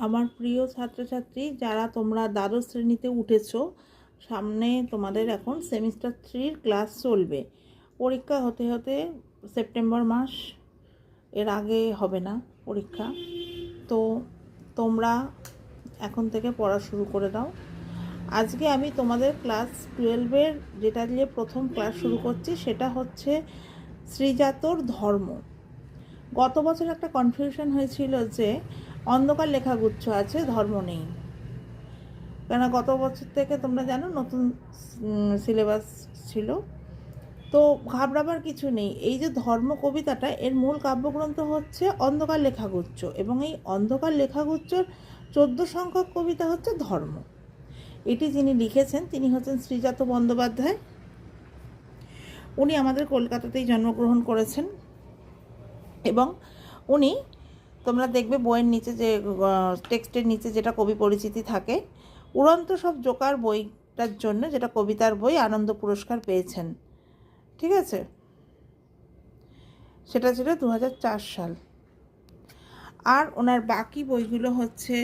আমার প্রিয় ছাত্রছাত্রী যারা তোমরা দ্বাদশ শ্রেণীতে উঠেছো, সামনে তোমাদের এখন সেমিস্টার 3 ক্লাস চলবে। পরীক্ষা হতে হতে সেপ্টেম্বর মাস, এর আগে হবে না পরীক্ষা। তো তোমরা এখন থেকে পড়া শুরু করে দাও। আজকে আমি তোমাদের ক্লাস 12-এর যেটা দিয়ে প্রথম ক্লাস শুরু করছি সেটা হচ্ছে শ্রীজাতর ধর্ম। গত বছর একটা কনফিউশন হয়েছিল যে অন্ধকার লেখাগুচ্ছ আছে, ধর্ম নেই। কেন গত বছর থেকে তোমরা জানো নতুন সিলেবাস ছিল, তো ঘাবড়াবার কিছু নেই। এই যে ধর্ম কবিতাটা, এর মূল কাব্যগ্রন্থ হচ্ছে অন্ধকার লেখাগুচ্ছ, এবং এই অন্ধকার লেখাগুচ্ছর 14 সংখ্যক কবিতা হচ্ছে ধর্ম। এটি যিনি লিখেছেন তিনি হচ্ছেন শ্রীজাত বন্দ্যোপাধ্যায়। উনি আমাদের কলকাতাতেই জন্মগ্রহণ করেছেন, এবং উনি, তোমরা দেখবে বইয়ের নিচে যে টেক্সটের নিচে যেটা কবি পরিচিতি থাকে, উড়ন্ত সব জোকার বইটার জন্য, যেটা কবিতার বই, আনন্দ পুরস্কার পেয়েছেন। ঠিক আছে, সেটা ছিল 2004 সাল। আর ওনার বাকি বইগুলো হচ্ছে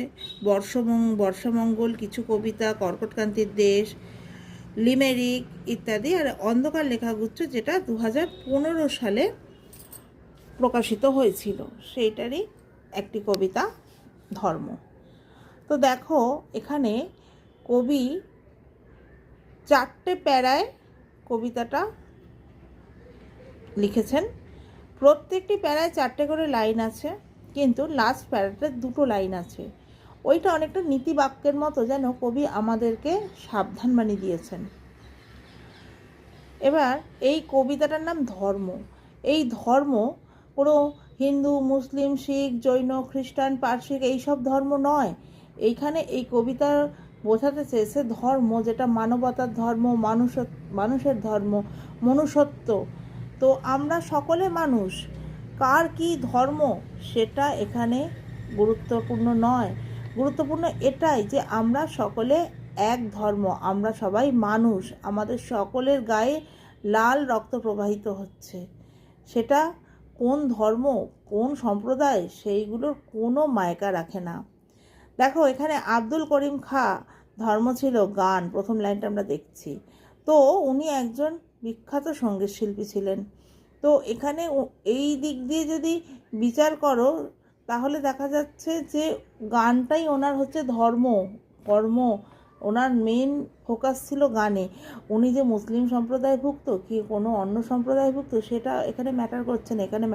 বর্ষমঙ্গল, কিছু কবিতা, কর্কটক্রান্তির দেশ, লিমেরিক ইত্যাদি। আর অন্ধকার লেখাগুচ্ছ, যেটা 2015 সালে প্রকাশিত হয়েছিল, সেইটারই একটি কবিতা ধর্ম। তো দেখো, এখানে কবি 4টে প্যারায় কবিতাটা লিখেছেন। প্রত্যেকটি প্যারায় 4টে করে লাইন আছে, কিন্তু লাস্ট প্যারাতে 2টো লাইন আছে। ওইটা অনেকটা নীতি বাক্যের মতো, যেন কবি আমাদেরকে সাবধানবাণী দিয়েছেন। এবার এই কবিতাটার নাম ধর্ম। এই ধর্ম কোনো হিন্দু, মুসলিম, শিখ, জৈন, খ্রিস্টান, পার্সিক এইসব ধর্ম নয়। এইখানে এই কবিতা বোঝাতে চেয়েছে ধর্ম যেটা মানবতার ধর্ম, মানুষের ধর্ম, মনুষ্যত্ব। তো আমরা সকলে মানুষ, কার কি ধর্ম সেটা এখানে গুরুত্বপূর্ণ নয়। গুরুত্বপূর্ণ এটাই যে আমরা সকলে এক ধর্ম, আমরা সবাই মানুষ, আমাদের সকলের গায়ে লাল রক্ত প্রবাহিত হচ্ছে। সেটা কোন ধর্ম, কোন সম্প্রদায়, সেইগুলোর কোনো মায়কা রাখে না। দেখো, এখানে আব্দুল করিম খাঁ ধর্ম ছিল গান, প্রথম লাইনটা আমরা দেখছি। তো উনি একজন বিখ্যাত সঙ্গীত শিল্পী ছিলেন। তো এখানে এই দিক দিয়ে যদি বিচার করো, তাহলে দেখা যাচ্ছে যে গানটাই ওনার হচ্ছে ধর্ম, কর্ম। ওনার মেন ফোকাস ছিল গানে। উনি যে মুসলিম সম্প্রদায়ভুক্ত কি কোনো অন্য সম্প্রদায়ভুক্ত সেটা এখানে ম্যাটার করছে না। এখানে